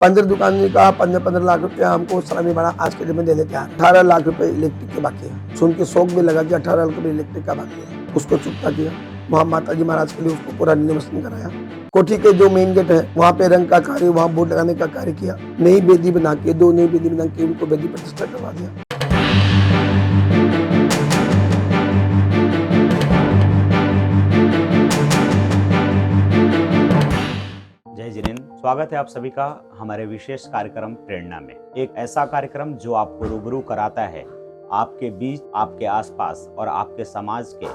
15 दुकान ने कहा 15-15 लाख रुपया हमको सलामी बना आज के दिन में देने तैयार। 18 लाख रुपए इलेक्ट्रिक के बाकी है। सुन के शौक भी लगा कि 18 लाख रुपए इलेक्ट्रिक का बाकी है। उसको चुकता किया। वहाँ माता जी महाराज के लिए उसको पूरा रिनोवेशन कराया। कोठी के जो मेन गेट है वहाँ पे रंग का कार्य, वहाँ बोर्ड लगाने का कार्य किया। नई बेदी बना के 2 नई बेदी बना के उनको बेदी प्रतिष्ठा करवा दिया। जय जिनेंद्र, स्वागत है आप सभी का हमारे विशेष कार्यक्रम प्रेरणा में। एक ऐसा कार्यक्रम जो आपको रूबरू कराता है आपके बीच, आपके आसपास और आपके समाज के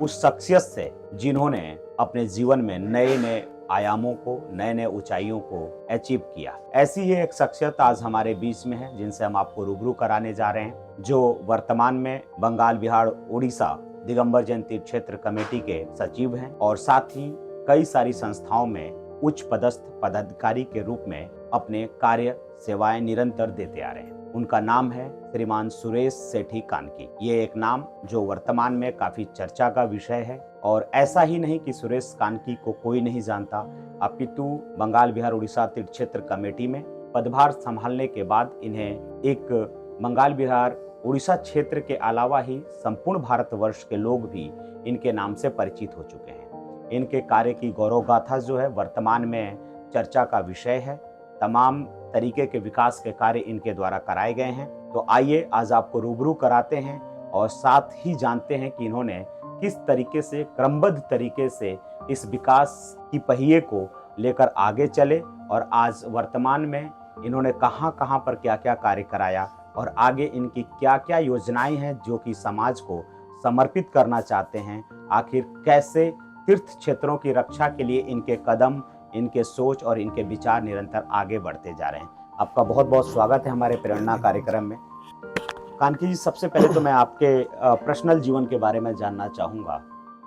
उस शख्सियत से जिन्होंने अपने जीवन में नए नए आयामों को, नए नए ऊंचाइयों को अचीव किया। ऐसी ही एक शख्सियत आज हमारे बीच में है जिनसे हम आपको रूबरू कराने जा रहे हैं, जो वर्तमान में बंगाल बिहार उड़ीसा दिगंबर जैन तीर्थ क्षेत्र कमेटी के सचिव हैं और साथ ही कई सारी संस्थाओं में उच्च पदस्थ पदाधिकारी के रूप में अपने कार्य सेवाएं निरंतर देते आ रहे हैं। उनका नाम है श्रीमान सुरेश सेठी कानकी। ये एक नाम जो वर्तमान में काफी चर्चा का विषय है और ऐसा ही नहीं कि सुरेश कानकी को कोई नहीं जानता, अपितु बंगाल बिहार उड़ीसा तीर्थ क्षेत्र कमेटी में पदभार संभालने के बाद इन्हें एक बंगाल बिहार उड़ीसा क्षेत्र के अलावा ही संपूर्ण भारतवर्ष के लोग भी इनके नाम से परिचित हो चुके हैं। इनके कार्य की गौरव गाथा जो है वर्तमान में चर्चा का विषय है। तमाम तरीके के विकास के कार्य इनके द्वारा कराए गए हैं। तो आइए आज आपको रूबरू कराते हैं और साथ ही जानते हैं कि इन्होंने किस तरीके से क्रमबद्ध तरीके से इस विकास की पहिए को लेकर आगे चले और आज वर्तमान में इन्होंने कहां कहां पर क्या क्या कार्य कराया और आगे इनकी क्या क्या योजनाएं हैं जो कि समाज को समर्पित करना चाहते हैं। आखिर कैसे तीर्थ क्षेत्रों की रक्षा के लिए इनके कदम, इनके सोच और इनके विचार निरंतर आगे बढ़ते जा रहे हैं। आपका बहुत बहुत स्वागत है हमारे प्रेरणा कार्यक्रम में। कानकी जी, सबसे पहले तो मैं आपके पर्सनल जीवन के बारे में जानना चाहूँगा।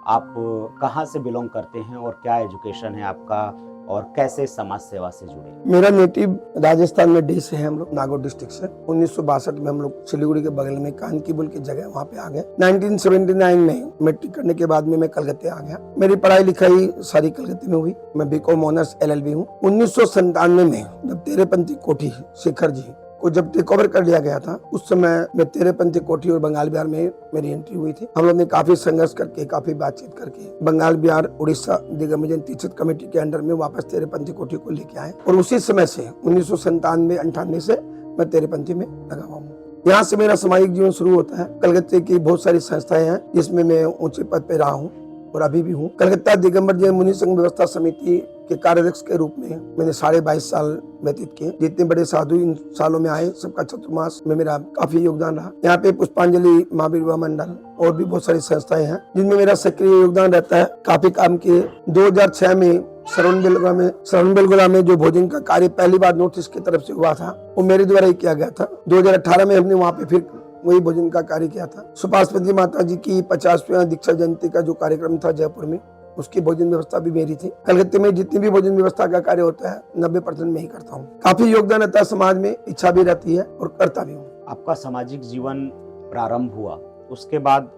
आप कहाँ से बिलोंग करते हैं और क्या एजुकेशन है आपका और कैसे समाज सेवा से जुड़े? मेरा नेटिव राजस्थान में डी से है, हम लोग नागौर डिस्ट्रिक्ट से। 1962 में हम लोग सिलीगुड़ी के बगल में कानकी बुल की जगह वहाँ पे आ गए। 1979 में मैट्रिक करने के बाद में मैं कलकत्ते आ गया। मेरी पढ़ाई लिखाई सारी कलकत्ते में हुई। मैं बीकॉम ऑनर्स LLB हूँ। 1997 में जब तेरेपंथी कोठी शेखर जी को जब टेक ओवर कर लिया गया था, उस समय मैं तेरेपंथी कोठी और बंगाल बिहार में मेरी एंट्री हुई थी। हम लोग ने काफी संघर्ष करके, काफी बातचीत करके बंगाल बिहार उड़ीसा दिगंबर जैन तीर्थ क्षेत्र कमेटी के अंडर में वापस तेरेपंथी कोठी को लेके आए और उसी समय से 1997-98 से मैं तेरेपंथी में लगा हुआ हूँ। यहाँ से मेरा सामाजिक जीवन शुरू होता है। कलकत्ते की बहुत सारी संस्थाएं हैं जिसमें मैं ऊंचे पद पे रहा हूँ और अभी भी हूँ। कलकत्ता दिगंबर जैन मुनि संघ व्यवस्था समिति के कार्याध्यक्ष के रूप में मैंने 22.5 साल व्यतीत किए। जितने बड़े साधु इन सालों में आए, सबका चतुर्मास में मेरा काफी योगदान रहा। यहाँ पे पुष्पांजलि महावीर विवाह मंडल और भी बहुत सारी संस्थाएं हैं जिनमें मेरा सक्रिय योगदान रहता है। काफी काम किए। 2006 में श्रवण बेलगोला में जो भोजन का कार्य पहली बार नॉर्थ ईस्ट की तरफ से हुआ था, वो मेरे द्वारा ही किया गया था। 2018 में हमने वहाँ पे फिर वही भोजन का कार्य किया था। सुपाष्पति माता जी की 50वीं दीक्षा जयंती का जो कार्यक्रम था जयपुर में, उसकी भोजन व्यवस्था भी मेरी थी। कलकत्ते में जितनी भी भोजन व्यवस्था का कार्य होता है 90% मैं ही करता हूँ। काफी योगदान रहता है समाज में, इच्छा भी रहती है और करता भी हूँ। आपका सामाजिक जीवन प्रारंभ हुआ, उसके बाद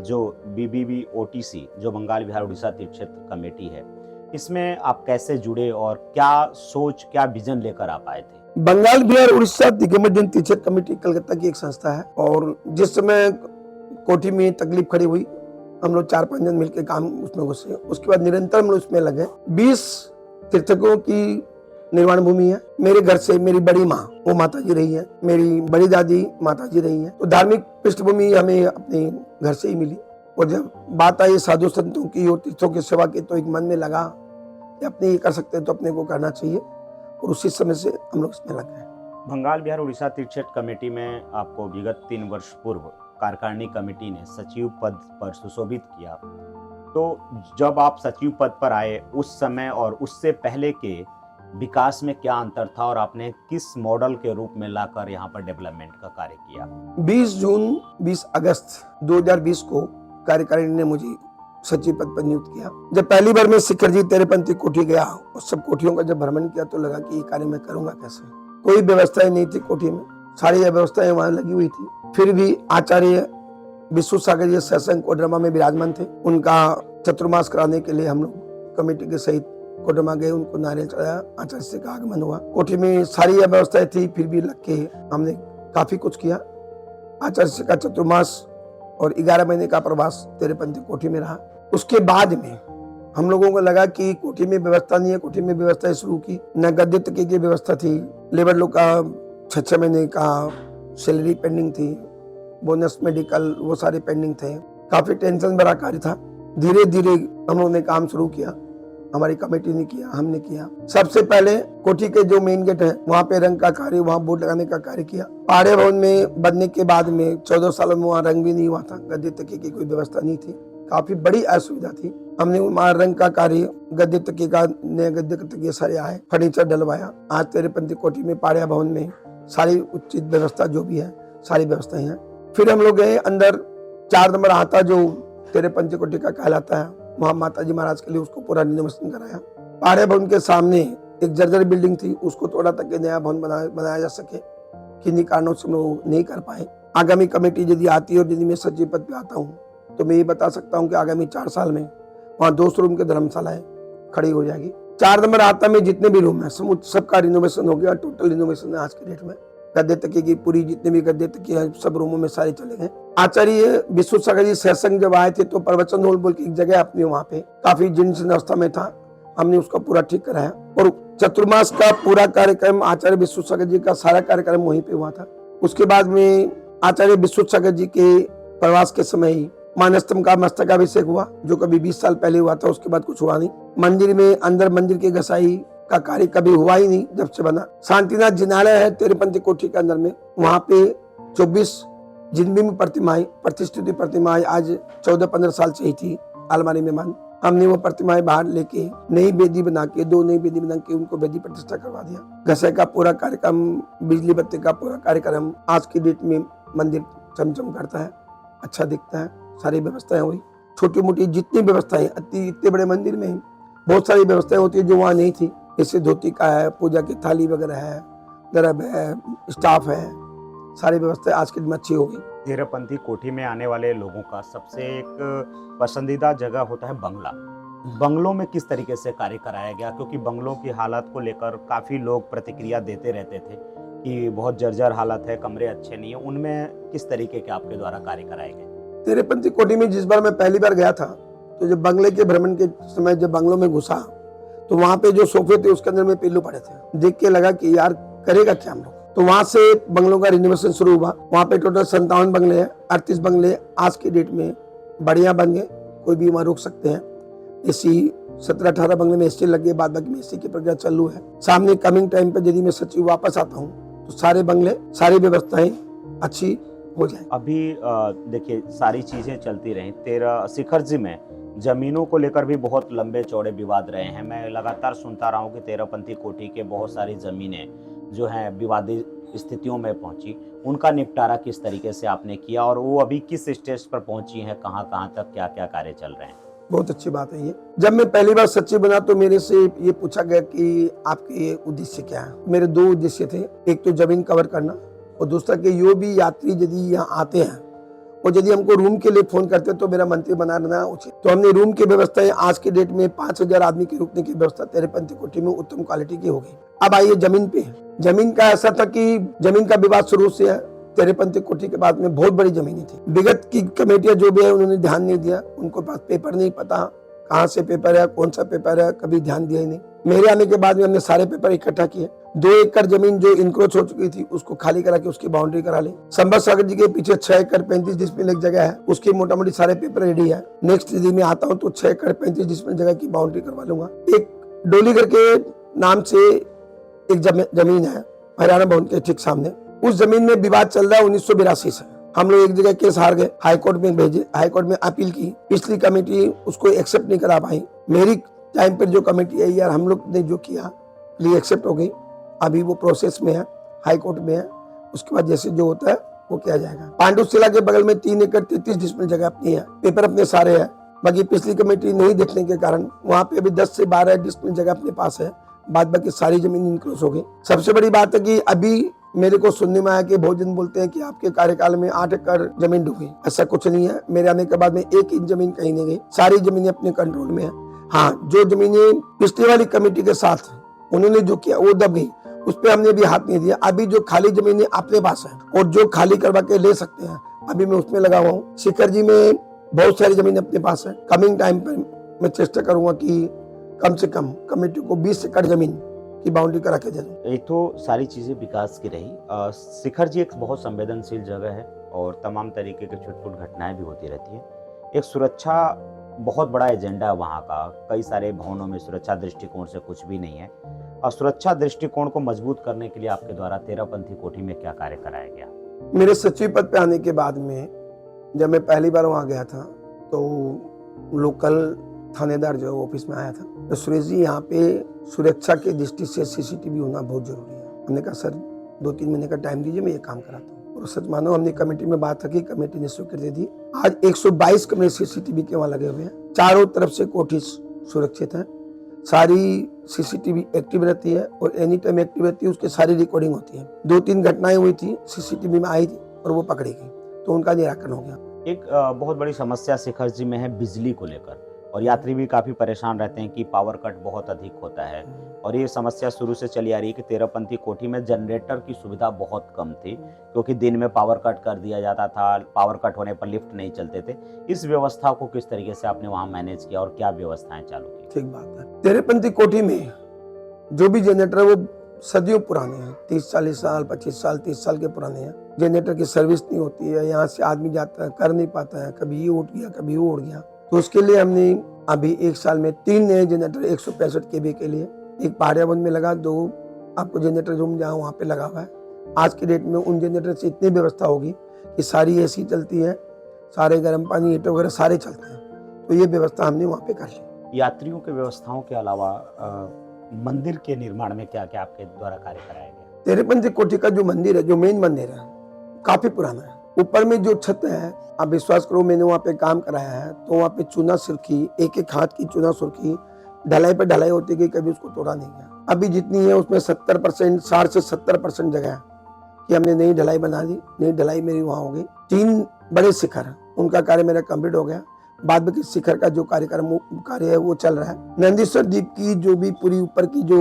जो BBBOTC जो बंगाल बिहार उड़ीसा तीर्थ क्षेत्र कमेटी है, इसमें आप कैसे जुड़े और क्या सोच, क्या विजन लेकर आप आए थे? बंगाल बिहार उड़ीसा दिगंबर जैन तीर्थ क्षेत्र कमेटी कलकत्ता की एक संस्था है और जिस समय कोठी में तकलीफ खड़ी हुई, हम लोग 4-5 जन मिलकर काम उसमें घुसे। उसके बाद निरंतर हम लोग उसमें लगे। 20 तीर्थकों की निर्वाण भूमि है। मेरे घर से मेरी बड़ी माँ वो माता जी रही है, मेरी बड़ी दादी माता जी रही है। तो धार्मिक पृष्ठभूमि हमें अपने घर से ही मिली और जब बात आई साधु संतों की और तीर्थों की सेवा की, तो एक मन में लगा कि अपने ये कर सकते हैं तो अपने को करना चाहिए और उसी समय से हम लोग इसमें लग गए। बंगाल बिहार उड़ीसा तीर्थ क्षेत्र कमेटी में आपको विगत 3 वर्ष पूर्व कार्यकारिणी कमेटी ने सचिव पद पर सुशोभित किया। तो जब आप सचिव पद पर आए, उस समय और उससे पहले के विकास में क्या अंतर था और आपने किस मॉडल के रूप में लाकर यहाँ पर डेवलपमेंट का कार्य किया? 20 अगस्त 2020 को कार्यकारिणी ने मुझे सचिव पद पर नियुक्त किया। जब पहली बार मैं शेखर जी तेरेपंथी कोठी गया और सब कोठियों का जब भ्रमण किया तो लगा कि ये कार्य मैं करूंगा कैसे। कोई व्यवस्थाएं नहीं थी कोठी में, सारी व्यवस्थाएं वहां लगी हुई थी। फिर भी आचार्य विश्व सागर जी सत्संग कोडरमा में विराजमान थे। उनका चतुर्मास कराने के लिए हम लोग कमेटी के सहित कोठी में गए, उनको नारियल चढ़ाया, आचार्य श्री का आगमन हुआ। कोठी में सारी यह व्यवस्थाएं थी, फिर भी लग के हमने काफी कुछ किया। आचार्य श्री का चतुर्मास और 11 महीने का प्रवास तेरेपंथी कोठी में रहा। उसके बाद में हम लोगों को लगा कि कोठी में व्यवस्था नहीं है, कोठी में व्यवस्था शुरू की। न गद्दे तके की व्यवस्था थी, लेबर लोग का 6 महीने का सैलरी पेंडिंग थी, बोनस मेडिकल वो सारे पेंडिंग थे। काफी टेंशन भरा कार्य था। धीरे धीरे हम लोगों ने काम शुरू किया, हमारी कमेटी ने किया, हमने किया। सबसे पहले कोठी के जो मेन गेट है वहाँ पे रंग का कार्य, वहाँ बोर्ड लगाने का कार्य किया। पाड़े भवन में बनने के बाद में 14 सालों में वहाँ रंग भी नहीं हुआ था, गद्दे तके की कोई व्यवस्था नहीं थी, काफी बड़ी असुविधा थी। हमने वहाँ रंग का कार्य, गद्दे तके का, नए गद्दे तके सारे आए, फर्नीचर डलवाया। आज तेरेपंथी कोठी में पाड़िया भवन में सारी उचित व्यवस्था जो भी है, सारी व्यवस्थाएं हैं। फिर हम लोग गए अंदर, 4 नंबर आता जो तेरेपंथी कोठी का कहलाता है, वहाँ माता जी महाराज के लिए उसको पूरा रिनोवेशन कराया। पाड़िया भवन के सामने एक जर्जर बिल्डिंग थी, उसको थोड़ा तक नया भवन बनाया जा सके, किन्हीं कारणों से हम लोग नहीं कर पाए। आगामी कमेटी यदि आती है और यदि मैं सचिव पद पे आता हूँ तो मैं ये बता सकता हूँ कि आगामी 4 साल में वहाँ 200 रूम की धर्मशालाएं खड़ी हो जाएगी। 4 नंबर आता में जितने भी रूम है सबका रिनोवेशन हो गया, टोटल रिनोवेशन है आज के डेट में। गद्दे तके की पूरी जितने भी गद्दे तके हैं सब रूमों में सारे चले गए। आचार्य विश्व सागर जी सत्संग जब आए थे तो प्रवचन हॉल बोल के एक जगह अपनी वहाँ पे काफी जीर्ण अवस्था में था, हमने उसका पूरा ठीक कराया। और चतुर्मास का पूरा कार्यक्रम आचार्य विश्व सागर जी का सारा कार्यक्रम वहीं पे हुआ था। उसके बाद में आचार्य विश्व सागर जी के प्रवास के समय ही मानस्तम का मस्तकाभिषेक हुआ, जो कभी 20 साल पहले हुआ था। उसके बाद कुछ हुआ नहीं। मंदिर में अंदर मंदिर की घसाई का कार्य कभी हुआ ही नहीं जब से बना। शांतिनाथ जिनालय है तेरेपंथी कोठी के अंदर में, वहाँ पे 24 जिनमें में प्रतिमाएं, प्रतिष्ठित प्रतिमाएं आज 14-15 साल से ही थी अलमारी में बंद। हमने वो प्रतिमाएं बाहर लेके नई वेदी बना के, 2 नई वेदी बना के उनको वेदी प्रतिष्ठा करवा दिया। घसे का पूरा कार्यक्रम, बिजली बत्ती का पूरा कार्यक्रम, आज की डेट में मंदिर चमचम करता है, अच्छा दिखता है। सारी व्यवस्थाएं हुई, छोटी मोटी जितनी व्यवस्थाएं, इतने बड़े मंदिर में बहुत सारी व्यवस्थाएं होती है जो वहाँ नहीं थी। जैसे धोती का है, पूजा की थाली वगैरह है, दरब है, स्टाफ है, सारी व्यवस्थाएं आज के दिन में अच्छी हो गई। तेरेपंथी कोठी में आने वाले लोगों का सबसे एक पसंदीदा जगह होता है बंगला। बंगलों में किस तरीके से कार्य कराया गया, क्योंकि बंगलों की हालत को लेकर काफ़ी लोग प्रतिक्रिया देते रहते थे कि बहुत जर्जर हालत है, कमरे अच्छे नहीं है, उनमें किस तरीके के आपके द्वारा कार्य कराए गए? तेरेपंथी कोठी में जिस बार मैं पहली बार गया था तो जब बंगले के भ्रमण के समय जब बंगलों में घुसा तो वहाँ पे जो सोफे थे उसके अंदर में पिल्लू पड़े थे। देख के लगा कि यार करेगा क्या हम लोग। तो वहाँ से बंगलों का रिनोवेशन शुरू हुआ। वहाँ पे टोटल 57 बंगले हैं, 38 बंगले आज की डेट में बढ़िया बन गए, कोई भी वहाँ रुक सकते हैं। एसी 17-18 बंगले में एसी लग गए, बाद बाकी में एसी की प्रक्रिया चालू है। सामने कमिंग टाइम पे यदि मैं सचिव वापस आता हूँ तो सारे बंगले, सारी व्यवस्थाएं अच्छी हो जाए। अभी देखिए सारी चीजें चलती रही। तेरा शिखर जी में जमीनों को लेकर भी बहुत लंबे चौड़े विवाद रहे हैं। मैं लगातार सुनता रहा हूँ कि तेरेपंथी कोठी के बहुत सारी जमीनें जो हैं विवादित स्थितियों में पहुंची, उनका निपटारा किस तरीके से आपने किया और वो अभी किस स्टेज पर पहुंची हैं, कहाँ कहाँ तक क्या क्या कार्य चल रहे हैं? बहुत अच्छी बात है ये। जब मैं पहली बार सचिव बना तो मेरे से ये पूछा गया कि आपके उद्देश्य क्या है। मेरे 2 उद्देश्य थे, एक तो जमीन कवर करना और दूसरा कि जो भी यात्री यदि यहाँ आते हैं और यदि हमको रूम के लिए फोन करते तो मेरा मंत्री बना रहना उचित। तो हमने रूम की व्यवस्था आज की डेट में 5000 आदमी के रुकने की व्यवस्था तेरेपंथी कोठी में उत्तम क्वालिटी की हो गई। अब आइए जमीन पे। जमीन का ऐसा था कि जमीन का विवाद शुरू से है। तेरेपंथी कोठी के बाद में बहुत बड़ी जमीनें थी। विगत की कमेटियां जो भी है उन्होंने ध्यान नहीं दिया, उनको पास पेपर नहीं पता कहाँ से पेपर है, कौन सा पेपर है, कभी ध्यान दिया ही नहीं। मेरे आने के बाद में हमने सारे पेपर इकट्ठा किए। 2 एकड़ जमीन जो इंक्रोच हो चुकी थी उसको खाली करा के उसकी बाउंड्री करा ली। संबत सागर जी के पीछे 6 एकड़ 35 डिसमिल एक जगह है, उसकी मोटा मोटी सारे पेपर रेडी है। नेक्स्ट यदि मैं आता हूँ तो 6 एकड़ 35 डिसमिल जगह की बाउंड्री करवा लूंगा। एक डोलीगढ़ के नाम से एक जमीन है हरियाणा भवन के ठीक सामने, उस जमीन में विवाद चल रहा है 1982 से। हम लोग एक जगह केस हार गए, हाईकोर्ट में भेजे, हाईकोर्ट में अपील की, पिछली कमेटी उसको एक्सेप्ट नहीं करा पाई। मेरी टाइम पर जो कमेटी आई यार हम लोग ने जो किया लिए एक्सेप्ट हो गई। अभी वो प्रोसेस में है, हाईकोर्ट में है, उसके बाद जैसे जो होता है वो किया जाएगा। पांडुशिला के बगल में 3 एकड़ 33 डिसमिल जगह अपनी है, पेपर अपने सारे हैं। बाकी पिछली कमेटी नहीं देखने के कारण वहाँ पे अभी 10 से 12 डिसमिल जगह अपने पास है, बाद बाकी सारी जमीन इंक्रोच हो गई। सबसे बड़ी बात है कि अभी मेरे को सुनने में आया कि बहुत जन बोलते हैं कि आपके कार्यकाल में 8 एकड़ जमीन डूबी। ऐसा कुछ नहीं है। मेरे आने के बाद में 1 इंच जमीन कहीं नहीं गई, सारी जमीन अपने कंट्रोल में है। हाँ, जो जमीनें पिछली वाली कमेटी के साथ उन्होंने जो किया वो दब गई, उस पर हमने भी हाथ नहीं दिया। अभी जो खाली जमीनें अपने पास है और जो खाली करवा के ले सकते हैं, अभी मैं उसमें लगा हुआ हूँ। शिखर जी में बहुत सारी जमीन अपने पास है। कमिंग टाइम पर मैं चेष्टा करूंगा कि कम से कम कमेटी को 20 एकड़ जमीन की बाउंड्री करा के दे दूं। ये तो सारी चीजें विकास की रही। शिखर जी एक बहुत संवेदनशील जगह है और तमाम तरीके की छुटपुट घटनाएं भी होती रहती है। एक सुरक्षा बहुत बड़ा एजेंडा है वहाँ का। कई सारे भवनों में सुरक्षा दृष्टिकोण से कुछ भी नहीं है, और सुरक्षा दृष्टिकोण को मजबूत करने के लिए आपके द्वारा 13पंथी कोठी में क्या कार्य कराया गया? मेरे सचिव पद पे आने के बाद में जब मैं पहली बार वहाँ गया था तो लोकल थानेदार जो ऑफिस में आया था, तो सुरेश जी यहाँ पे सुरक्षा की दृष्टि से सीसीटीवी होना बहुत जरूरी है। हमने कहा सर 2-3 महीने का टाइम दीजिए, मैं ये काम कराता हूँ। और सच मानो हमने कमेटी में बात रखी, कमेटी ने स्वीकृति दी। आज 122 कैमरे सीसीटीवी के वहाँ लगे हुए हैं। चारों तरफ से कोठी सुरक्षित है, सारी सीसीटीवी एक्टिव रहती है और एनी टाइम एक्टिव रहती है, उसकी सारी रिकॉर्डिंग होती है। 2-3 घटनाएं हुई थी, सीसीटीवी में आई थी और वो पकड़ी गई, तो उनका निराकरण हो गया। एक बहुत बड़ी समस्या शिखर जी में है बिजली को लेकर, और यात्री भी काफ़ी परेशान रहते हैं कि पावर कट बहुत अधिक होता है। और ये समस्या शुरू से चली आ रही है कि 13पंथी कोठी में जनरेटर की सुविधा बहुत कम थी, क्योंकि दिन में पावर कट कर दिया जाता था। पावर कट होने पर लिफ्ट नहीं चलते थे। इस व्यवस्था को किस तरीके से आपने वहाँ मैनेज किया और क्या व्यवस्थाएं चालू की? ठीक बात है। 13पंथी कोठी में जो भी जनरेटर है वो सदियों पुराने हैं, 30-40 साल, 25 साल, 30 साल के पुराने हैं। जनरेटर की सर्विस नहीं होती है, यहाँ से आदमी जाता है, कर नहीं पाता है, कभी ये उठ गया, कभी वो उड़ गया। तो उसके लिए हमने अभी 1 साल में 3 नए जनरेटर 165 kV के लिए, एक पहाड़ियाबंद में लगा, 2 आपको जनरेटर रूम जहाँ वहाँ पे लगा हुआ है। आज की डेट में उन जनरेटर से इतनी व्यवस्था होगी कि सारी एसी चलती है, सारे गर्म पानी हीटर वगैरह सारे चलते हैं। तो ये व्यवस्था हमने वहाँ पे कर ली। यात्रियों के व्यवस्थाओं के अलावा मंदिर के निर्माण में क्या क्या आपके द्वारा कार्य कराया गया? 13पंथी कोठी का जो मंदिर है, जो मेन मंदिर है, काफी पुराना है। ऊपर में जो छत है, आप विश्वास करो, मैंने वहाँ पे काम कराया है तो वहाँ पे चूना सुर्खी, एक हाथ की चूना सुर्खी ढलाई पे ढलाई होती गई, कभी उसको तोड़ा नहीं गया। अभी जितनी है उसमें 70%, 60 से 70% जगह है कि हमने नई ढलाई बना दी। नई ढलाई मेरी वहाँ हो गई। 3 बड़े शिखर है, उनका कार्य मेरा कंप्लीट हो गया। बाद में शिखर का जो कार्य है वो चल रहा है। नंदीश्वर द्वीप की जो भी पूरी ऊपर की जो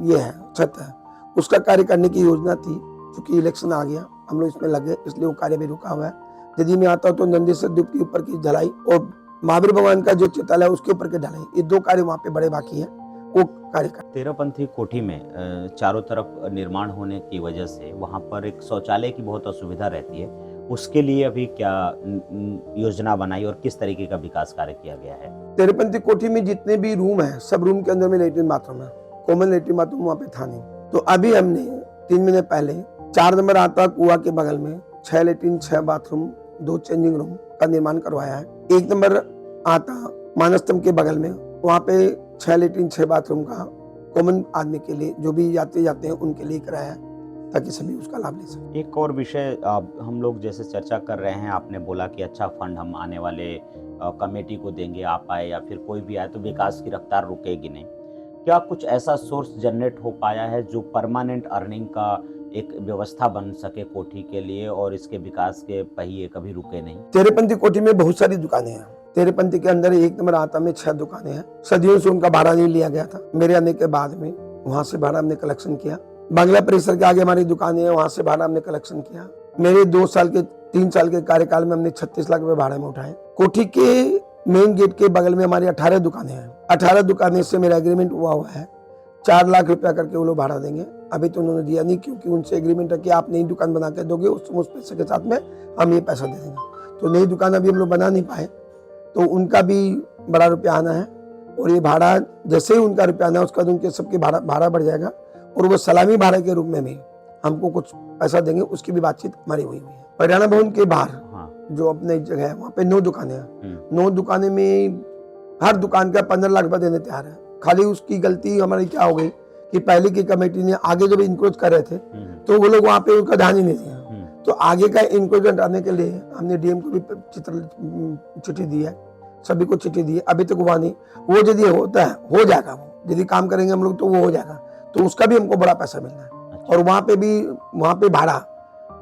ये है छत है, उसका कार्य करने की योजना थी, क्योंकि इलेक्शन आ गया, हम लोग इसमें लगे, इसलिए वो कार्य भी रुका हुआ है। यदि मैं आता हूँ तो नंदीश्वर द्वीप के ऊपर की ढलाई और महावीर भगवान का जो चितालय है उसके ऊपर की ढलाई, ये 2 कार्य वहाँ पे बड़े बाकी है, वो कार्य कर। 13पंथी कोठी में चारों तरफ निर्माण होने की वजह से वहाँ पर एक शौचालय की बहुत असुविधा रहती है। उसके लिए अभी क्या योजना बनाई और किस तरीके का विकास कार्य किया गया है? 13पंथी कोठी में जितने भी रूम है, सब रूम के अंदर में लेटरिन बाथरूम है। कॉमन लेटरिन बाथरूम वहाँ पे था नहीं, तो अभी हमने 3 महीने पहले 4 नंबर आता कुआ के बगल में 6 लेटरिन, 6 बाथरूम, 2 चेंजिंग रूम का निर्माण करवाया है। 1 नंबर आता मानस्तंभ के बगल में, वहाँ पे 6 लेटरिन, 6 बाथरूम का कॉमन आदमी के लिए, जो भी यात्री जाते हैं उनके लिए कराया है, ताकि सभी उसका लाभ ले सकें। एक और विषय हम लोग जैसे चर्चा कर रहे हैं, आपने बोला कि अच्छा फंड हम आने वाले कमेटी को देंगे, आप आए या फिर कोई भी आए तो विकास की रफ्तार रुकेगी नहीं। क्या कुछ ऐसा सोर्स जनरेट हो पाया है जो परमानेंट अर्निंग का एक व्यवस्था बन सके कोठी के लिए और इसके विकास के पहिए कभी रुके नहीं? 13पंथी कोठी में बहुत सारी दुकानें हैं। 13पंथी के अंदर 1 नंबर आता में 6 दुकानें हैं। सदियों से उनका भाड़ा नहीं लिया गया था। मेरे आने के बाद में वहाँ से भाड़ा हमने कलेक्शन किया। बांग्ला परिसर के आगे हमारी दुकानें हैं, वहाँ से भाड़ा हमने कलेक्शन किया। मेरे 3 साल के कार्यकाल में हमने 36 लाख रुपए भाड़े में उठाए। कोठी के मेन गेट के बगल में हमारी 18 दुकानें हैं। 18 दुकानें से मेरा एग्रीमेंट हुआ है, 4 लाख रुपया करके वो लोग भाड़ा देंगे। अभी तो उन्होंने दिया नहीं, क्योंकि उनसे एग्रीमेंट है कि आप नई दुकान बना के दोगे, उस पैसे के साथ में हम ये पैसा दे देंगे। तो नई दुकान अभी हम लोग बना नहीं पाए, तो उनका भी बड़ा रुपया आना है। और ये भाड़ा जैसे ही उनका रुपया आना है, उसका उनके सबके भाड़ा बढ़ जाएगा और वो सलामी भाड़े के रूप में भी हमको कुछ पैसा देंगे। उसकी भी बातचीत हमारी हुई है। हरियाणा भवन के बाहर जो अपने जगह है, वहाँ पे 9 दुकानें हैं। 9 दुकानें में हर दुकान का 15 लाख रुपया देने तैयार है। खाली उसकी गलती हमारी क्या हो गई कि पहले की कमेटी ने आगे जब इंक्रोच कर रहे थे तो वो लोग वहाँ पे उनका ध्यान ही नहीं दिया। तो आगे का इंक्रोच हटाने के लिए हमने डीएम को भी चिट्ठी दी है, सभी को चिट्ठी दी है। अभी तक हुआ नहीं। वो यदि होता है, हो जाएगा। वो यदि काम करेंगे हम लोग तो वो हो जाएगा, तो उसका भी हमको बड़ा पैसा मिलना है। और वहाँ पे भाड़ा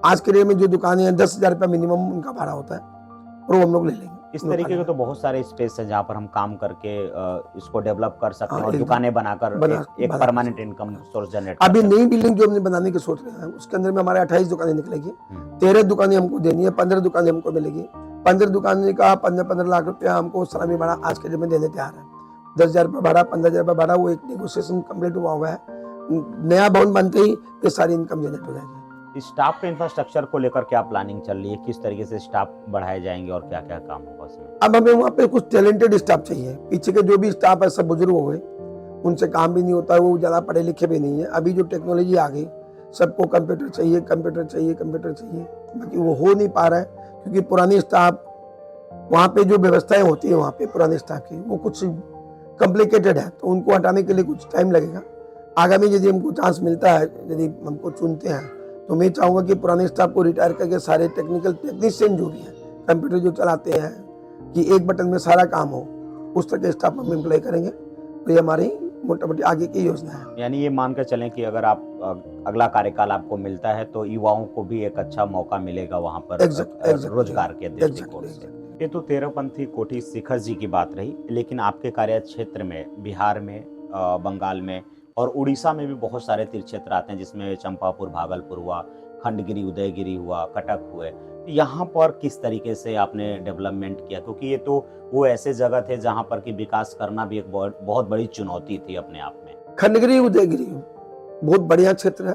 आज के डेट में जो दुकानें हैं 10,000 रुपया मिनिमम उनका भाड़ा होता है, और वो हम लोग ले लेंगे। इस तरीके के तो बहुत सारे स्पेस है जहाँ पर हम काम करके इसको डेवलप कर सकते हैं और एकदम। दुकानें बनाकर एक बना परमानेंट इनकम सोर्स जनरेट अभी नई बिल्डिंग जो हमने बनाने की सोच रहे हैं उसके अंदर में हमारे 28 दुकानें निकलेगी। 13 दुकानें हमको देनी है, 15 दुकानें हमको मिलेगी। 15 दुकानें का 15 लाख रुपया हमको सलामी भाड़ा आज के दिन में देने तैयार है। 10,000 रुपये भाड़ा, 15,000 रुपये भाड़ा, वो एक नेगोशिएशन कंप्लीट हुआ है। नया भवन बनते ही ये सारी इनकम जनरेट हो जाएगी। स्टाफ के इंफ्रास्ट्रक्चर को लेकर क्या प्लानिंग चल रही है, किस तरीके से स्टाफ बढ़ाए जाएंगे और क्या क्या काम होगा उसमें? अब हमें वहाँ पे कुछ टैलेंटेड स्टाफ चाहिए। पीछे के जो भी स्टाफ है सब बुजुर्ग हो गए, उनसे काम भी नहीं होता, वो ज़्यादा पढ़े लिखे भी नहीं है। अभी जो टेक्नोलॉजी आ गई, सबको कंप्यूटर चाहिए, कंप्यूटर चाहिए, कंप्यूटर चाहिए, बाकी वो हो नहीं पा रहा है क्योंकि पुराने स्टाफ वहाँ पे जो व्यवस्थाएं होती है वहाँ पे पुराने स्टाफ की वो कुछ कॉम्प्लिकेटेड है, तो उनको हटाने के लिए कुछ टाइम लगेगा। आगामी यदि हमको चांस मिलता है, यदि हमको चुनते हैं, तो मैं चाहूँगा कि पुराने स्टाफ को रिटायर करके सारे टेक्निकल टेक्नीशियन जो भी हैं, कंप्यूटर जो चलाते हैं कि एक बटन में सारा काम हो, उस तरह के स्टाफ हम एम्प्लॉय करेंगे। तो ये हमारी मोटा मोटी आगे की योजना है। यानी ये मान कर चलें कि अगर आप अगला कार्यकाल आपको मिलता है तो युवाओं को भी एक अच्छा मौका मिलेगा वहाँ पर रोजगार के दृष्टिकोण से। ये तो तेरहपंथी कोठी शिखर जी की बात रही, लेकिन आपके कार्य क्षेत्र में बिहार में, बंगाल में और उड़ीसा में भी बहुत सारे तीर्थ क्षेत्र आते हैं, जिसमें चंपापुर, भागलपुर हुआ, खंडगिरी, उदयगिरी हुआ, कटक हुए। यहाँ पर किस तरीके से आपने डेवलपमेंट किया, क्योंकि ये तो वो ऐसे जगह थे जहाँ पर कि विकास करना भी एक बहुत बड़ी चुनौती थी अपने आप में। खंडगिरी, उदयगिरी बहुत बढ़िया क्षेत्र है,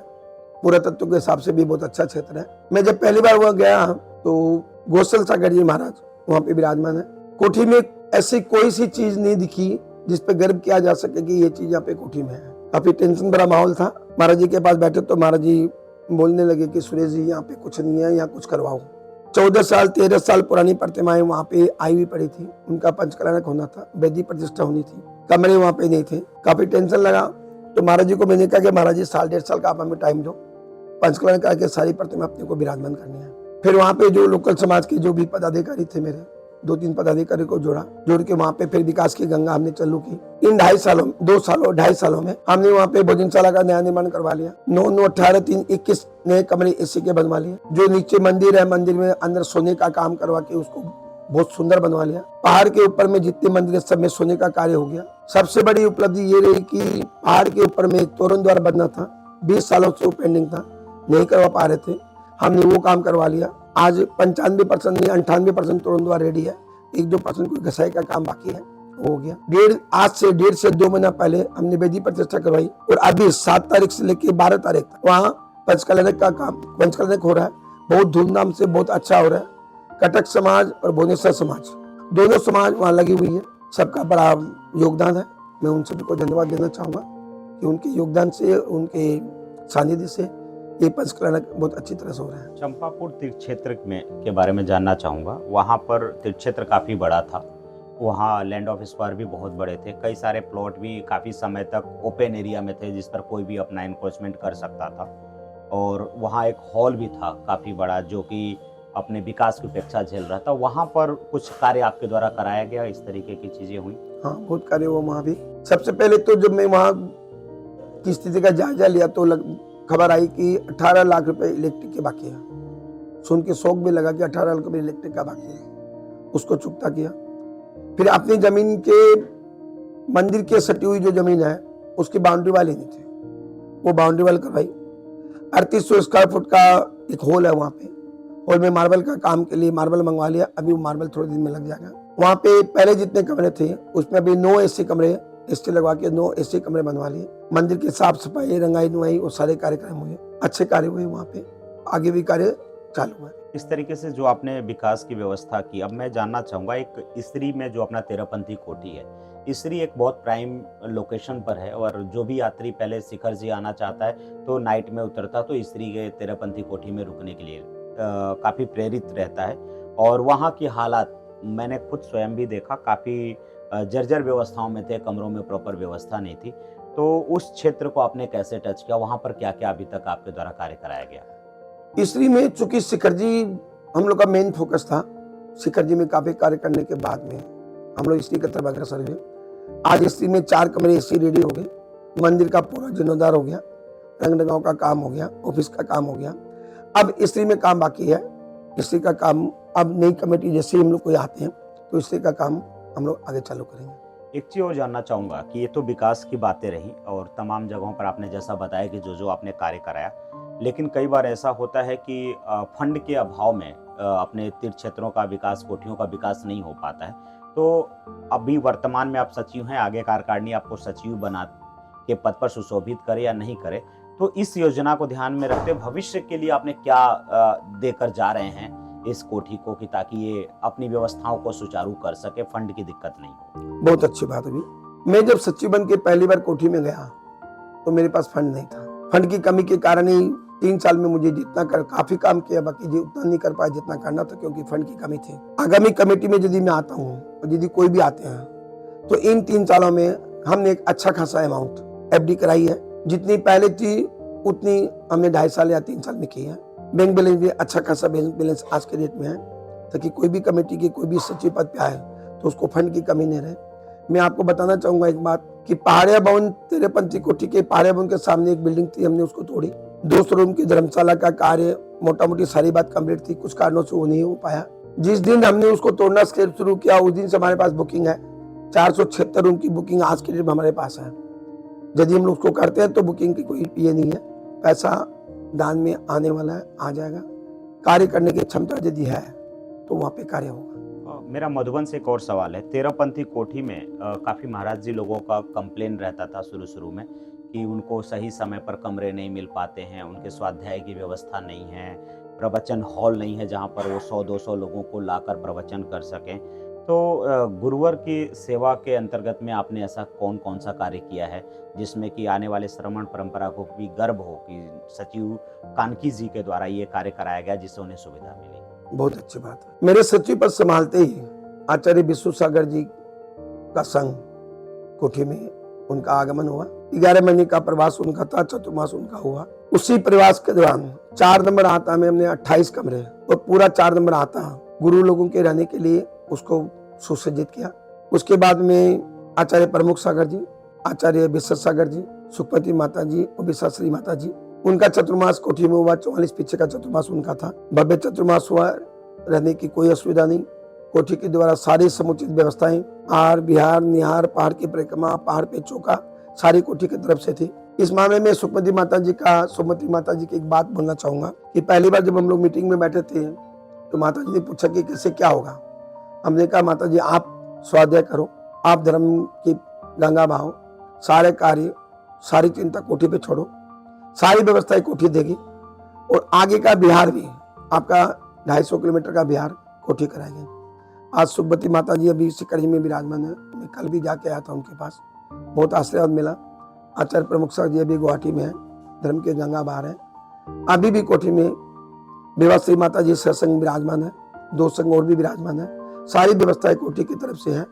पुरातत्व के हिसाब से भी बहुत अच्छा क्षेत्र है। मैं जब पहली बार वहाँ गया तो गोसल सागर जी महाराज वहाँ पे विराजमान है। कोठी में ऐसी कोई सी चीज नहीं दिखी जिस पे गर्व किया जा सके कि ये चीज यहाँ पे कोठी में है। काफी टेंशन भरा माहौल था। महाराज जी के पास बैठे तो महाराज जी बोलने लगे कि सुरेश जी यहाँ पे कुछ नहीं है, यहाँ कुछ करवाओ। 14 साल 13 साल पुरानी प्रतिमाएं वहाँ पे आई हुई पड़ी थी, उनका पंचकलनक होना था, वेदी प्रतिष्ठा होनी थी, कमरे वहाँ पे नहीं थे। काफी टेंशन लगा तो महाराज जी को मैंने कहा कि महाराज जी 1.5 साल का आप हमें टाइम दो, पंचकलनक करके सारी प्रतिमा अपने को विराजमान करनी है। फिर वहाँ पे जो लोकल समाज के जो भी पदाधिकारी थे, मेरे 2-3 पदाधिकारी को जोड़ के वहाँ पे फिर विकास की गंगा हमने चालू की। इन 2.5 सालों में हमने वहाँ पे भोजनशाला का नया निर्माण करवा लिया। 9, 18, 3, 21 नए कमरे एसी के बनवा लिए। जो नीचे मंदिर है, मंदिर में अंदर सोने का काम करवा के उसको बहुत सुंदर बनवा लिया। पहाड़ के ऊपर में जितने मंदिर है सब में सोने का कार्य हो गया। सबसे बड़ी उपलब्धि ये रही कि पहाड़ के ऊपर में तोरण द्वार बनना था, 20 सालों से वो पेंडिंग था, नहीं करवा पा रहे थे, हमने वो काम करवा लिया। आज 95% नहीं 98% तोरण द्वार रेडी है। 1-2% कोई घसाई का काम बाकी है, हो गया। आज से 1.5 से 2 महीना पहले हमने वेदी प्रतिष्ठा करवाई और अभी 7 तारीख से लेके 12 तारीख तक वहाँ पंचकलनक का काम, पंचकलनक हो रहा है, बहुत धूमधाम से, बहुत अच्छा हो रहा है। कटक समाज और भुवनेश्वर समाज, दोनों समाज वहाँ लगी हुई है, सबका बड़ा योगदान है। मैं उन सभी को धन्यवाद देना चाहूँगा कि उनके योगदान से, उनके सानिध्य से ये पंचकलनक बहुत अच्छी तरह से हो रहा है। चंपापुर तीर्थ क्षेत्र में के बारे में जानना चाहूँगा। वहाँ पर तीर्थ क्षेत्र काफ़ी बड़ा था, वहाँ लैंड ऑफ स्क्वायर भी बहुत बड़े थे, कई सारे प्लॉट भी काफ़ी समय तक ओपन एरिया में थे जिस पर कोई भी अपना इंक्रोचमेंट कर सकता था, और वहाँ एक हॉल भी था काफ़ी बड़ा जो कि अपने विकास की अपेक्षा झेल रहा था। वहाँ पर कुछ कार्य आपके द्वारा कराया गया, इस तरीके की चीज़ें हुई? हाँ, बहुत कार्य हुआ वहाँ भी। सबसे पहले तो जब मैं वहाँ की स्थिति का जायजा लिया तो खबर आई कि 18 लाख रुपए इलेक्ट्रिक के बाकी है। सुन के शौक भी लगा कि 18 लाख रुपए इलेक्ट्रिक का बाकी है, उसको चुकता किया। फिर अपनी जमीन के मंदिर के सटी हुई जो जमीन है उसकी बाउंड्री वाल ही नहीं थी, वो बाउंड्री वाल करवाई। 3800 स्क्वायर फुट का एक हॉल है, वहाँ पे हॉल में मार्बल का काम के लिए मार्बल मंगवा लिया, अभी वो मार्बल थोड़े दिन में लग जाएगा। वहाँ पे पहले जितने कमरे थे उसमें अभी 9 एसी कमरे, एसी लगवा के 9 एसी कमरे बनवा लिए। मंदिर की साफ सफाई, रंगाई नुआई, वो सारे कार्यक्रम हुए, अच्छे कार्य हुए वहाँ पे, आगे भी कार्य चालू हुआ। इस तरीके से जो आपने विकास की व्यवस्था की, अब मैं जानना चाहूँगा एक इसरी में जो अपना तेरहपंथी कोठी है, इसरी एक बहुत प्राइम लोकेशन पर है और जो भी यात्री पहले शिखर जी आना चाहता है तो नाइट में उतरता तो इसरी के तेरहपंथी कोठी में रुकने के लिए काफ़ी प्रेरित रहता है। और वहाँ की हालात मैंने खुद स्वयं भी देखा, काफ़ी जर्जर व्यवस्थाओं में थे, कमरों में प्रॉपर व्यवस्था नहीं थी। तो उस क्षेत्र को आपने कैसे टच किया, वहाँ पर क्या क्या अभी तक आपके द्वारा कार्य कराया गया? इसरी में चूंकि शिखर जी हम लोग का मेन फोकस था, शिखर जी में काफी कार्य करने के बाद में हम लोग इसरी की तरफ अग्रसर हुए। आज इसरी में 4 कमरे एसी रेडी हो गए, मंदिर का पूरा जीर्णोद्धार हो गया, रंग रंगाव का काम हो गया, ऑफिस का काम हो गया। अब इसरी में काम बाकी है। इसरी का काम अब नई कमेटी जैसे हम लोग कोई आते हैं तो इससे का काम हम लोग आगे चालू करेंगे। एक चीज़ और जानना चाहूँगा कि ये तो विकास की बातें रही और तमाम जगहों पर आपने जैसा बताया कि जो आपने कार्य कराया, लेकिन कई बार ऐसा होता है कि फंड के अभाव में अपने तीर्थ क्षेत्रों का विकास, कोठियों का विकास नहीं हो पाता है। तो अभी वर्तमान में आप सचिव हैं, आगे कार्यकारिणी आपको सचिव बना के पद पर सुशोभित करे या नहीं करे, तो इस योजना को ध्यान में रखते भविष्य के लिए आपने क्या देकर जा रहे हैं इस कोठी को, कि ताकि ये अपनी व्यवस्थाओं को सुचारू कर सके, फंड की दिक्कत नहीं हो? बहुत अच्छी बात अभी, मैं जब सचिव बन के पहली बार कोठी में गया तो मेरे पास फंड नहीं था। फंड की कमी के कारण ही 3 साल में मुझे जितना काफी काम किया, बाकी जी उतना नहीं कर पाया जितना करना था, क्योंकि फंड की कमी थी। आगामी कमेटी में यदि मैं आता हूँ और यदि कोई भी आते हैं तो इन 3 सालों में हमने एक अच्छा खासा अमाउंट एफडी कराई है। जितनी पहले थी उतनी हमने 2.5 साल या 3 साल में की है। बैंक बैलेंस भी अच्छा खासा बैलेंस आज के डेट में है, ताकि कोई भी कमेटी की कोई भी सचिव पद पे आए तो उसको फंड की कमी नहीं रहे। मैं आपको बताना चाहूंगा एक बात कि पहाड़िया भवन तेरेपंथी कोठी के पहाड़िया भवन के सामने एक बिल्डिंग थी, हमने उसको तोड़ी। 200 रूम की धर्मशाला का कार्य मोटा मोटी सारी बात कंप्लीट थी, कुछ कारणों से वो नहीं हो पाया। जिस दिन हमने उसको तोड़ना शुरू किया उस दिन से हमारे पास बुकिंग है, 476 रूम की बुकिंग आज के डेट में हमारे पास है। यदि हम लोग उसको करते हैं तो बुकिंग की कोई ये नहीं है, पैसा दान में आने वाला है, आ जाएगा। कार्य करने की क्षमता यदि है तो वहाँ पे कार्य होगा। मेरा मधुबन से एक और सवाल है। तेरहपंथी कोठी में काफ़ी महाराज जी लोगों का कंप्लेन रहता था शुरू में कि उनको सही समय पर कमरे नहीं मिल पाते हैं, उनके स्वाध्याय की व्यवस्था नहीं है, प्रवचन हॉल नहीं है जहाँ पर वो 100-200 लोगों को लाकर प्रवचन कर सकें। तो गुरुवर की सेवा के अंतर्गत में आपने ऐसा कौन कौन सा कार्य किया है जिसमें कि आने वाले श्रमण परंपरा को भी गर्व हो कि सचिव कानकी जी के द्वारा ये कार्य कराया गया जिससे उन्हें सुविधा मिली? बहुत अच्छी बात है। मेरे सचिव पद संभालते ही आचार्य विश्व सागर जी का संघ कोठी में उनका आगमन हुआ। 11 महीने का प्रवास उनका था, चतुर्मास उनका हुआ। उसी प्रवास के दौरान 4 नंबर आता में हमने 28 कमरे और पूरा 4 नंबर आता गुरु लोगों के रहने के लिए उसको सुसज्जित किया। उसके बाद में आचार्य प्रमुख सागर जी, आचार्य विश्व सागर जी, सुखपति माता जी और विश्वाश्री माता जी, उनका चतुर्मास कोठी में हुआ। 44 पीछे का चतुर्मास उनका था। भव्य चतुर्मास हुआ, रहने की कोई असुविधा नहीं। कोठी के द्वारा सारी समुचित व्यवस्थाएं, आहार विहार निहार, पहाड़ की परिक्रमा, पहाड़ पे चौका, सारी कोठी की तरफ से थी। इस मामले में सुखमती माता जी की एक बात बोलना चाहूंगा कि पहली बार जब हम लोग मीटिंग में बैठे थे तो माता जी ने पूछा कि कैसे क्या होगा। हमने कहा माता जी आप स्वाध्याय करो, आप धर्म की गंगा बहाओ, सारे कार्य सारी चिंता कोठी पे छोड़ो, सारी व्यवस्थाएं कोठी देगी और आगे का बिहार भी आपका 250 किलोमीटर का बिहार कोठी कराएंगे। आज सुखवती माता जी अभी सिकरी में विराजमान है। मैं कल भी जाके आया था उनके पास, बहुत आशीर्वाद मिला। आचार्य प्रमुख साहब जी अभी गुवाहाटी में है, धर्म के गंगा बहार है। अभी भी कोठी में विवाश्री माता जी सत्संग विराजमान है, 2 संघ और भी विराजमान है। सारी व्यवस्थाएं कोठी की तरफ से है,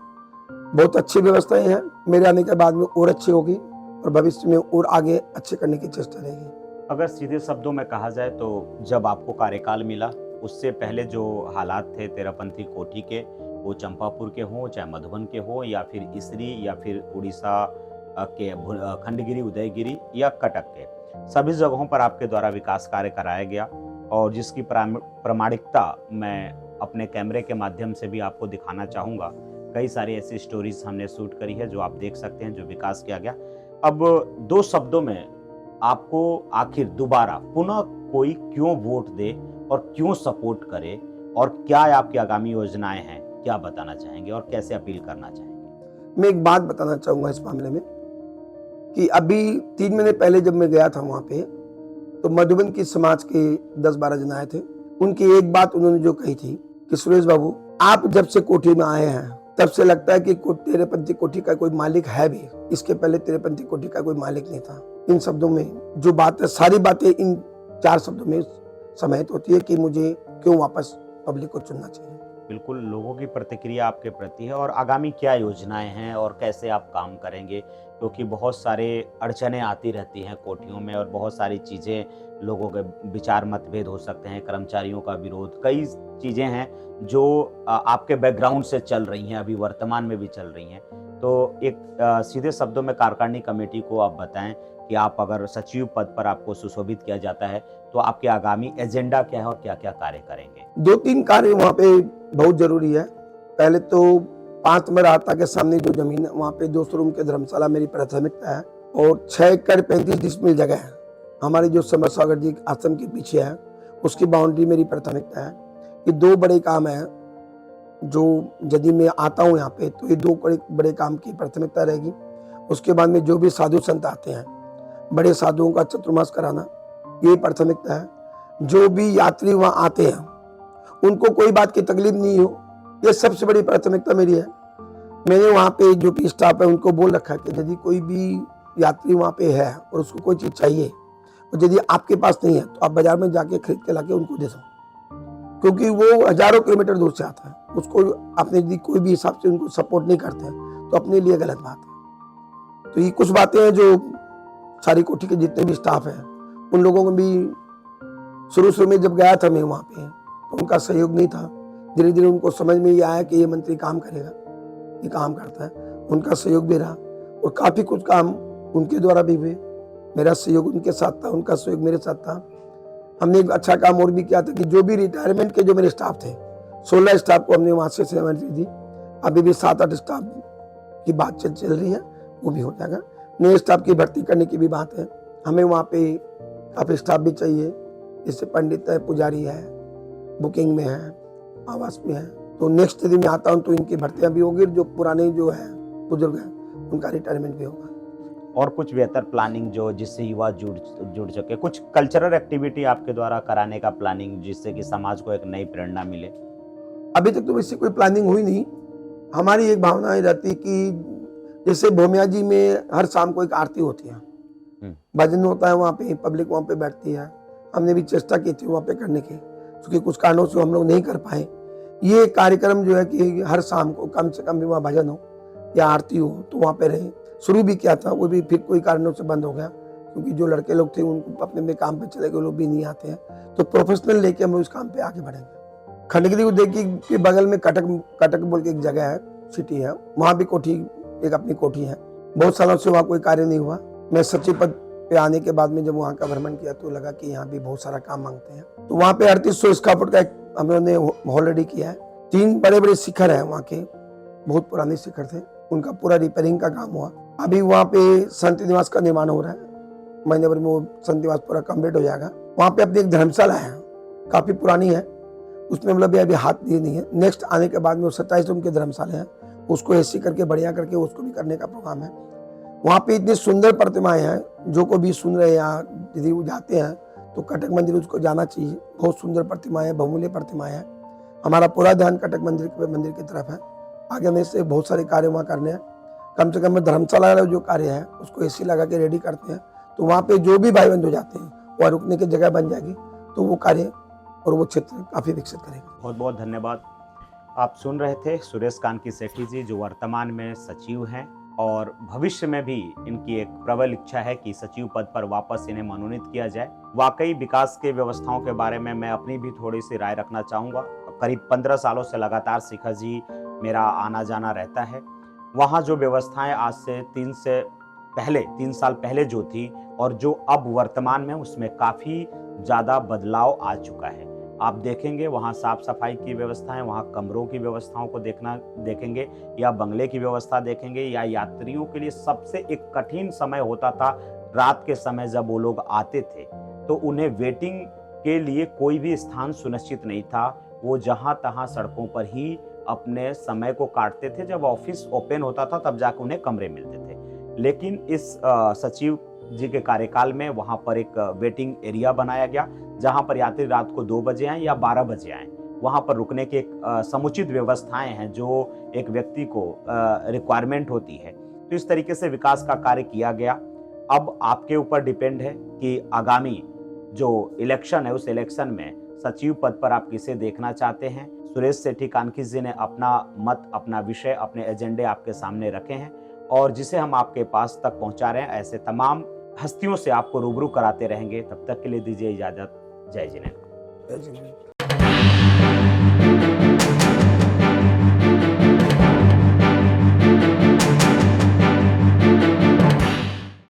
बहुत अच्छी व्यवस्थाएं हैं। मेरे आने के बाद में और अच्छी होगी और भविष्य में और आगे अच्छे करने की चेष्टा रहेगी। अगर सीधे शब्दों में कहा जाए तो जब आपको कार्यकाल मिला उससे पहले जो हालात थे तेरहपंथी कोठी के, वो चंपापुर के हों, चाहे मधुबन के हों, या फिर इसरी, या फिर उड़ीसा के खंडगिरी, उदयगिरी या कटक के, सभी जगहों पर आपके द्वारा विकास कार्य कराया गया और जिसकी प्रामाणिकता मैं अपने कैमरे के माध्यम से भी आपको दिखाना चाहूँगा। कई सारी ऐसी स्टोरीज हमने शूट करी है जो आप देख सकते हैं, जो विकास किया गया। अब 2 शब्दों में आपको आखिर दोबारा पुनः कोई क्यों वोट दे और क्यों सपोर्ट करे और क्या आपकी आगामी योजनाएं हैं, क्या बताना चाहेंगे और कैसे अपील करना चाहेंगे? मैं एक बात बताना चाहूंगा इस मामले में कि अभी 3 महीने पहले जब मैं गया था वहां पे तो मधुबन की समाज के 10-12 जन आए थे। उनकी एक बात उन्होंने जो कही थी कि सुरेश बाबू आप जब से कोठी में आए हैं तब से लगता है कि तेरहपंथी कोठी का कोई मालिक है भी, इसके पहले तेरहपंथी कोठी का कोई मालिक नहीं था। इन शब्दों में जो बात है, सारी बातें इन 4 शब्दों में समाहित होती है कि मुझे क्यों वापस पब्लिक को चुनना चाहिए। बिल्कुल, लोगों की प्रतिक्रिया आपके प्रति है और आगामी क्या योजनाएं हैं और कैसे आप काम करेंगे, क्योंकि बहुत सारे अड़चनें आती रहती हैं कोठियों में और बहुत सारी चीज़ें, लोगों के विचार मतभेद हो सकते हैं, कर्मचारियों का विरोध, कई चीज़ें हैं जो आपके बैकग्राउंड से चल रही हैं, अभी वर्तमान में भी चल रही हैं। तो एक सीधे शब्दों में कार्यकारिणी कमेटी को आप बताएं कि आप अगर सचिव पद पर आपको सुशोभित किया जाता है तो आपके आगामी एजेंडा क्या है और क्या क्या कार्य करेंगे? 2-3 कार्य वहाँ पे बहुत जरूरी है। पहले तो 5 नंबर आता के सामने जो जमीन है वहाँ पे 200 रूम के धर्मशाला मेरी प्राथमिकता है और 6 एकड़ 35 डिसमिल जगह है हमारी जो समरसागर जी आश्रम के पीछे है, उसकी बाउंड्री मेरी प्राथमिकता है। ये 2 बड़े काम है जो यदि मैं आता हूँ यहाँ पे तो ये 2 बड़े काम की प्राथमिकता रहेगी। उसके बाद में जो भी साधु संत आते हैं, बड़े साधुओं का चतुर्मास कराना ये प्राथमिकता है। जो भी यात्री वहाँ आते हैं उनको कोई बात की तकलीफ नहीं हो, ये सबसे बड़ी प्राथमिकता मेरी है। मैंने वहाँ पे जो भी स्टाफ है उनको बोल रखा है कि यदि कोई भी यात्री वहाँ पे है और उसको कोई चीज़ चाहिए और यदि आपके पास नहीं है तो आप बाजार में जाके खरीद के लाके उनको दे दो, क्योंकि वो हजारों किलोमीटर दूर से आता है। उसको आपने यदि कोई भी हिसाब से उनको सपोर्ट नहीं करते हैं तो अपने लिए गलत बात है। तो ये कुछ बातें हैं जो सारी कोठी के जितने भी स्टाफ हैं उन लोगों को भी शुरू में जब गया था मैं वहाँ पे तो उनका सहयोग नहीं था। धीरे धीरे उनको समझ में ये आया कि ये मंत्री काम करेगा, ये काम करता है, उनका सहयोग भी रहा और काफ़ी कुछ काम उनके द्वारा भी हुए। मेरा सहयोग उनके साथ था, उनका सहयोग मेरे साथ था। हमने एक अच्छा काम और भी किया था कि जो भी रिटायरमेंट के जो मेरे स्टाफ थे 16 स्टाफ को हमने वहाँ से सहमति दी। अभी भी 7-8 स्टाफ की बात चल रही है, वो भी हो जाएगा। नए स्टाफ की भर्ती करने की भी बात है। हमें वहाँ पे काफ़ी स्टाफ भी चाहिए, जैसे पंडित है, पुजारी है, बुकिंग में है, आवास में है। तो नेक्स्ट यदि मैं आता हूँ तो इनकी भर्तियाँ भी होगी, जो पुराने जो है बुजुर्ग हैं उनका रिटायरमेंट भी होगा। और कुछ बेहतर प्लानिंग जो जिससे युवा जुड़ सके, कुछ कल्चरल एक्टिविटी आपके द्वारा कराने का प्लानिंग जिससे कि समाज को एक नई प्रेरणा मिले। अभी तक तो इससे कोई प्लानिंग हुई नहीं। हमारी एक भावना रहती कि जैसे भोमिया जी में हर शाम को एक आरती होती है, भजन होता है, वहाँ पे पब्लिक वहाँ पे बैठती है। हमने भी चेष्टा की थी वहाँ पे करने की, क्योंकि कुछ कारणों से हम लोग नहीं कर पाए। ये कार्यक्रम जो है कि हर शाम को कम से कम भी वहाँ भजन हो या आरती हो तो वहाँ पे रहे। शुरू भी किया था, वो भी फिर कोई कारणों से बंद हो गया, क्योंकि जो लड़के लोग थे उनको अपने अपने काम पे चले गए, लोग भी नहीं आते हैं। तो प्रोफेशनल लेके हम उस काम पे आगे बढ़ेंगे। खंडगिरी उद्योग के बगल में कटक बोल के एक जगह है, सिटी है, वहाँ भी कोठी, एक अपनी कोठी है। बहुत सालों से वहाँ कोई कार्य नहीं हुआ। मैं सचिव पद पे आने के बाद में जब वहाँ का भ्रमण किया तो लगा कि यहाँ भी बहुत सारा काम मांगते हैं। तो वहाँ पे 3800 स्क्वायर फुट का एक हम लोगों ने ऑलरेडी किया है। 3 बड़े बड़े शिखर है वहाँ के, बहुत पुराने शिखर थे, उनका पूरा रिपेयरिंग का काम हुआ। अभी वहाँ पे संत निवास का निर्माण हो रहा है, महीने भर में वो संत निवास पूरा कंप्लीट हो जाएगा। वहाँ पे अपनी एक धर्मशाला है, काफी पुरानी है, उसमें मतलब अभी हाथ दिए नहीं है। नेक्स्ट आने के बाद में वो 27 रूम के धर्मशाले हैं, उसको एसी करके बढ़िया करके उसको भी करने का प्रोग्राम है। वहाँ पे इतनी सुंदर प्रतिमाएं हैं, जो को भी सुन रहे हैं यदि वो जाते हैं तो कटक मंदिर उसको जाना चाहिए। बहुत सुंदर प्रतिमाएं, बहुमूल्य प्रतिमाएं हैं। हमारा पूरा ध्यान कटक मंदिर की तरफ है। आगे में से बहुत सारे कार्य वहाँ करने हैं। कम से कम धर्मशाला जो कार्य है उसको एसी लगा के रेडी करते हैं, तो वहाँ पे जो भी भाई बंधु जाते हैं वहाँ रुकने की जगह बन जाएगी, तो वो कार्य और वो क्षेत्र काफी विकसित करेगा। बहुत बहुत धन्यवाद। आप सुन रहे थे सुरेश कानकी सेठी जी, जो वर्तमान में सचिव हैं और भविष्य में भी इनकी एक प्रबल इच्छा है कि सचिव पद पर वापस इन्हें मनोनीत किया जाए। वाकई विकास के व्यवस्थाओं के बारे में मैं अपनी भी थोड़ी सी राय रखना चाहूँगा। करीब 15 सालों से लगातार शिखर जी मेरा आना जाना रहता है। वहाँ जो व्यवस्थाएं आज से 3 साल पहले जो थी और जो अब वर्तमान में, उसमें काफ़ी ज़्यादा बदलाव आ चुका है। आप देखेंगे वहाँ साफ सफाई की व्यवस्थाएं, वहाँ कमरों की व्यवस्थाओं को देखेंगे या बंगले की व्यवस्था देखेंगे, या यात्रियों के लिए सबसे एक कठिन समय होता था रात के समय जब वो लोग आते थे तो उन्हें वेटिंग के लिए कोई भी स्थान सुनिश्चित नहीं था। वो जहाँ तहाँ सड़कों पर ही अपने समय को काटते थे। जब ऑफिस ओपन होता था तब जाकर उन्हें कमरे मिलते थे। लेकिन इस सचिव जी के कार्यकाल में वहाँ पर एक वेटिंग एरिया बनाया गया, जहाँ पर यात्री रात को 2 बजे आए या 12 बजे आए, वहाँ पर रुकने की एक समुचित व्यवस्थाएं हैं जो एक व्यक्ति को रिक्वायरमेंट होती है। तो इस तरीके से विकास का कार्य किया गया। अब आपके ऊपर डिपेंड है कि आगामी जो इलेक्शन है उस इलेक्शन में सचिव पद पर आप किसे देखना चाहते हैं। सुरेश सेठी कानकी जी ने अपना मत, अपना विषय, अपने एजेंडे आपके सामने रखे हैं और जिसे हम आपके पास तक पहुंचा रहे हैं। ऐसे तमाम हस्तियों से आपको रूबरू कराते रहेंगे। तब तक के लिए दीजिए इजाजत। जय जिनेंद्र। जय जिनेंद्र।